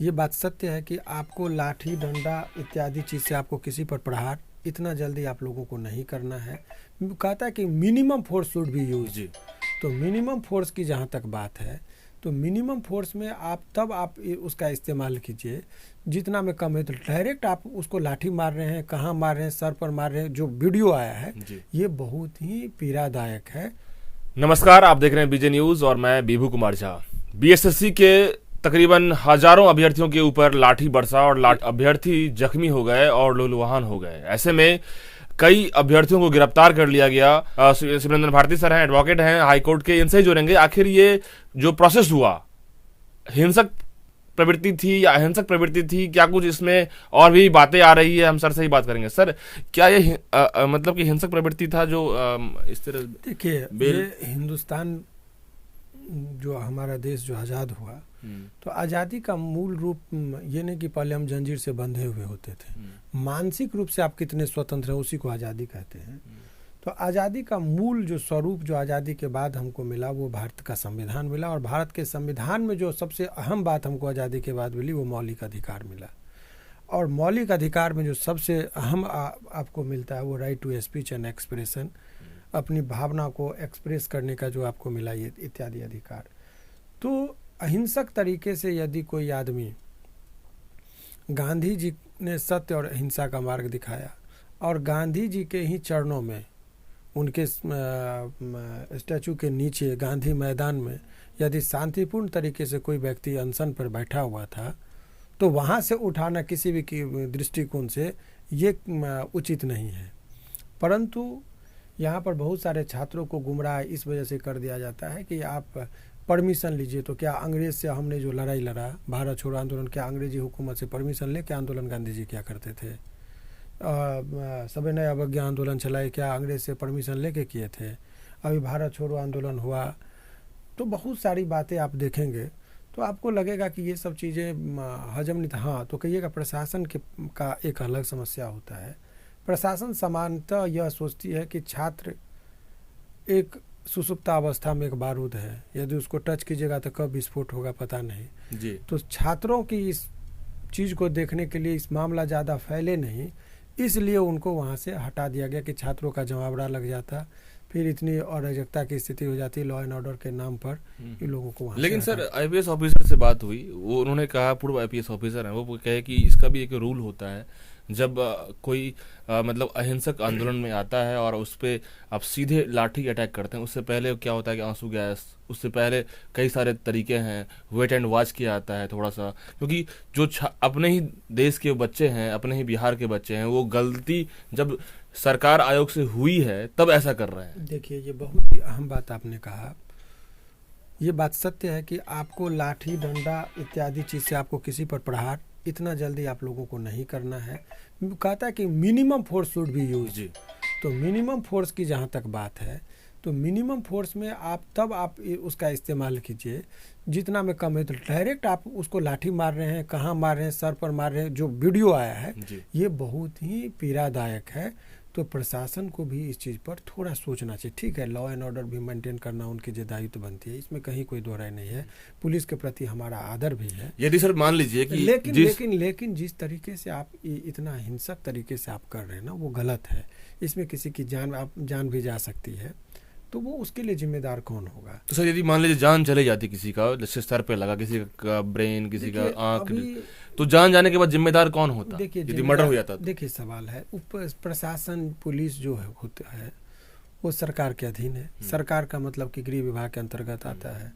ये बात सत्य है कि आपको लाठी डंडा इत्यादि चीज़ से आपको किसी पर प्रहार इतना जल्दी आप लोगों को नहीं करना है। कहता है कि minimum force should be use. तो मिनिमम फोर्स की जहाँ तक बात है तो मिनिमम फोर्स में आप उसका इस्तेमाल कीजिए जितना में कम है। तो डायरेक्ट आप उसको लाठी मार रहे हैं, कहाँ मार रहे हैं, सर पर मार रहे हैं। जो वीडियो आया है ये बहुत ही पीड़ादायक है। नमस्कार, आप देख रहे हैं बीजे न्यूज और मैं बीभू कुमार झा। बीएसएससी के तकरीबन हजारों अभ्यर्थियों के ऊपर लाठी बरसा और अभ्यर्थी जख्मी हो गए और लहूलुहान हो गए। ऐसे में कई अभ्यर्थियों को गिरफ्तार कर लिया गया। शिवरंजन भारती सर हैं, एडवोकेट हैं हाईकोर्ट के, इनसे ही जुड़ेंगे। आखिर ये जो प्रोसेस हुआ हिंसक प्रवृत्ति थी या अहिंसक प्रवृत्ति थी, क्या कुछ इसमें और भी बातें आ रही है? हम सर से ही बात करेंगे। सर, क्या ये मतलब कि हिंसक प्रवृत्ति था जो इस तरह? देखिए, ये हिंदुस्तान जो हमारा देश जो आज़ाद हुआ तो आज़ादी का मूल रूप ये नहीं कि पहले हम जंजीर से बंधे हुए होते थे। मानसिक रूप से आप कितने स्वतंत्र हैं उसी को आज़ादी कहते हैं। तो आज़ादी का मूल जो स्वरूप जो आज़ादी के बाद हमको मिला वो भारत का संविधान मिला। और भारत के संविधान में जो सबसे अहम बात हमको आज़ादी के बाद मिली वो मौलिक अधिकार मिला। और मौलिक अधिकार में जो सबसे अहम आपको मिलता है वो right to speech and expression, अपनी भावना को एक्सप्रेस करने का जो आपको मिला ये इत्यादि अधिकार। तो अहिंसक तरीके से यदि कोई आदमी, गांधी जी ने सत्य और अहिंसा का मार्ग दिखाया और गांधी जी के ही चरणों में उनके स्टैचू के नीचे गांधी मैदान में यदि शांतिपूर्ण तरीके से कोई व्यक्ति अनशन पर बैठा हुआ था तो वहाँ से उठाना किसी भी दृष्टिकोण से ये उचित नहीं है। परंतु यहाँ पर बहुत सारे छात्रों को गुमराह इस वजह से कर दिया जाता है कि आप परमिशन लीजिए। तो क्या अंग्रेज से हमने जो लड़ाई लड़ा भारत छोड़ो आंदोलन, क्या अंग्रेजी हुकूमत से परमिशन लेके आंदोलन गांधी जी क्या करते थे? सविनय अवज्ञा आंदोलन चलाए, क्या अंग्रेज से परमिशन लेके किए थे? अभी भारत छोड़ो आंदोलन हुआ तो बहुत सारी बातें आप देखेंगे तो आपको लगेगा कि ये सब चीज़ें हजम नहीं था। हाँ, तो कहिएगा प्रशासन का एक अलग समस्या होता है। प्रशासन सामान्यतः यह सोचती है कि छात्र एक सुसुप्ता अवस्था में एक बारूद है, यदि उसको टच कीजिएगा तो कब विस्फोट होगा पता नहीं जी। तो छात्रों की इस चीज़ को देखने के लिए इस मामला ज़्यादा फैले नहीं, इसलिए उनको वहाँ से हटा दिया गया कि छात्रों का जमावड़ा लग जाता, फिर इतनी अराजकता की स्थिति हो जाती लॉ एंड ऑर्डर के नाम पर इन लोगों को वहाँ। लेकिन सर, आईपीएस ऑफिसर से बात हुई, वो उन्होंने कहा, पूर्व आईपीएस ऑफिसर हैं, वो कहे कि इसका भी एक रूल होता है, जब कोई मतलब अहिंसक आंदोलन में आता है और उस पर आप सीधे लाठी अटैक करते हैं, उससे पहले क्या होता है कि आंसू गैस, उससे पहले कई सारे तरीके हैं, वेट एंड वॉच किया जाता है थोड़ा सा, क्योंकि जो अपने ही देश के बच्चे हैं, अपने ही बिहार के बच्चे हैं, वो गलती जब सरकार आयोग से हुई है तब ऐसा कर रहे हैं। देखिए, ये बहुत ही अहम बात आपने कहा। ये बात सत्य है कि आपको लाठी डंडा इत्यादि चीज़ से आपको किसी पर प्रहार इतना जल्दी आप लोगों को नहीं करना है। कहता है कि minimum force should be use. तो मिनिमम फोर्स की जहाँ तक बात है तो मिनिमम फोर्स में आप उसका इस्तेमाल कीजिए जितना में कम है। तो डायरेक्ट आप उसको लाठी मार रहे हैं, कहाँ मार रहे हैं, सर पर मार रहे हैं। जो वीडियो आया है ये बहुत ही पीड़ादायक है। तो प्रशासन को भी इस चीज़ पर थोड़ा सोचना चाहिए। ठीक है, लॉ एंड ऑर्डर भी मेंटेन करना उनकी जो दायित्व बनती है, इसमें कहीं कोई दो राय नहीं है। पुलिस के प्रति हमारा आदर भी है। यदि सर मान लीजिए कि लेकिन जिस तरीके से आप इतना हिंसक तरीके से आप कर रहे हैं ना वो गलत है। इसमें किसी की जान भी जा सकती है, तो वो उसके लिए जिम्मेदार कौन होगा? तो सर, यदि मान लीजिए जान चले जाती किसी का, जैसे सर पे लगा, किसी का ब्रेन, किसी का आंख, तो जान जाने के बाद जिम्मेदार कौन होता? देखिए, यदि मर्डर हो जाता। देखिए, सवाल है प्रशासन, पुलिस जो है होता है वो सरकार के अधीन है। सरकार का मतलब कि गृह विभाग के अंतर्गत आता है।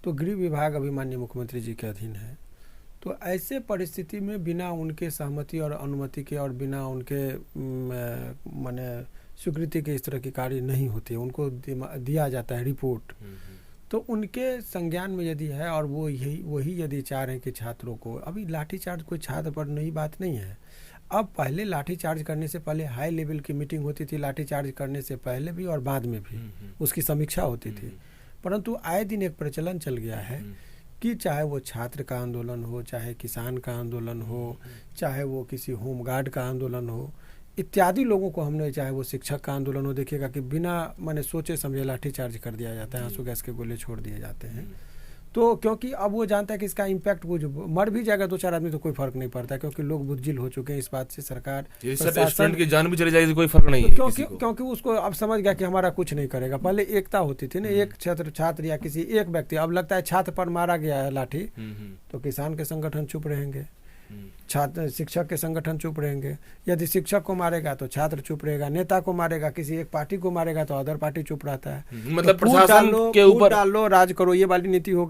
तो गृह विभाग अभी माननीय मुख्यमंत्री जी के अधीन है। तो ऐसे परिस्थिति में बिना उनके सहमति और अनुमति के और बिना उनके माने स्वीकृति के इस तरह की कार्य नहीं होती है। उनको दिया जाता है रिपोर्ट। तो उनके संज्ञान में यदि है और वही यदि चाह रहे हैं कि छात्रों को, अभी लाठीचार्ज कोई छात्र पर नई बात नहीं है। अब पहले लाठीचार्ज करने से पहले हाई लेवल की मीटिंग होती थी, लाठीचार्ज करने से पहले भी और बाद में भी उसकी समीक्षा होती थी। परंतु आए दिन एक प्रचलन चल गया है कि चाहे वो छात्र का आंदोलन हो, चाहे किसान का आंदोलन हो, चाहे वो किसी होमगार्ड का आंदोलन हो, इत्यादि लोगों को हमने, चाहे वो शिक्षक का आंदोलन हो, देखिएगा कि बिना माने सोचे समझे लाठीचार्ज कर दिया जाता है, आंसू गैस के गोले छोड़ दिए जाते हैं। तो क्योंकि अब वो जानता है कि इसका इम्पैक्ट, वो जो मर भी जाएगा 2-4 आदमी तो कोई फर्क नहीं पड़ता, क्योंकि लोग बुद्धिल हो चुके हैं इस बात से। सरकार स्टूडेंट की जान भी चली जाएगी तो कोई फर्क नहीं है क्योंकि उसको अब समझ गया कि हमारा कुछ नहीं करेगा। पहले एकता होती थी ना, एक छात्र या किसी एक व्यक्ति, अब लगता है छात्र पर मारा गया है लाठी तो किसान के संगठन चुप रहेंगे, छात्र शिक्षक के संगठन चुप रहेंगे। यदि शिक्षक को मारेगा तो छात्र चुप रहेगा, नेता को मारेगा, किसी एक पार्टी को मारेगा तो अदर पार्टी चुप रहता है। मतलब तो प्रशासन के ऊपर डाल लो, राज करो, ये वाली नीति हो गई।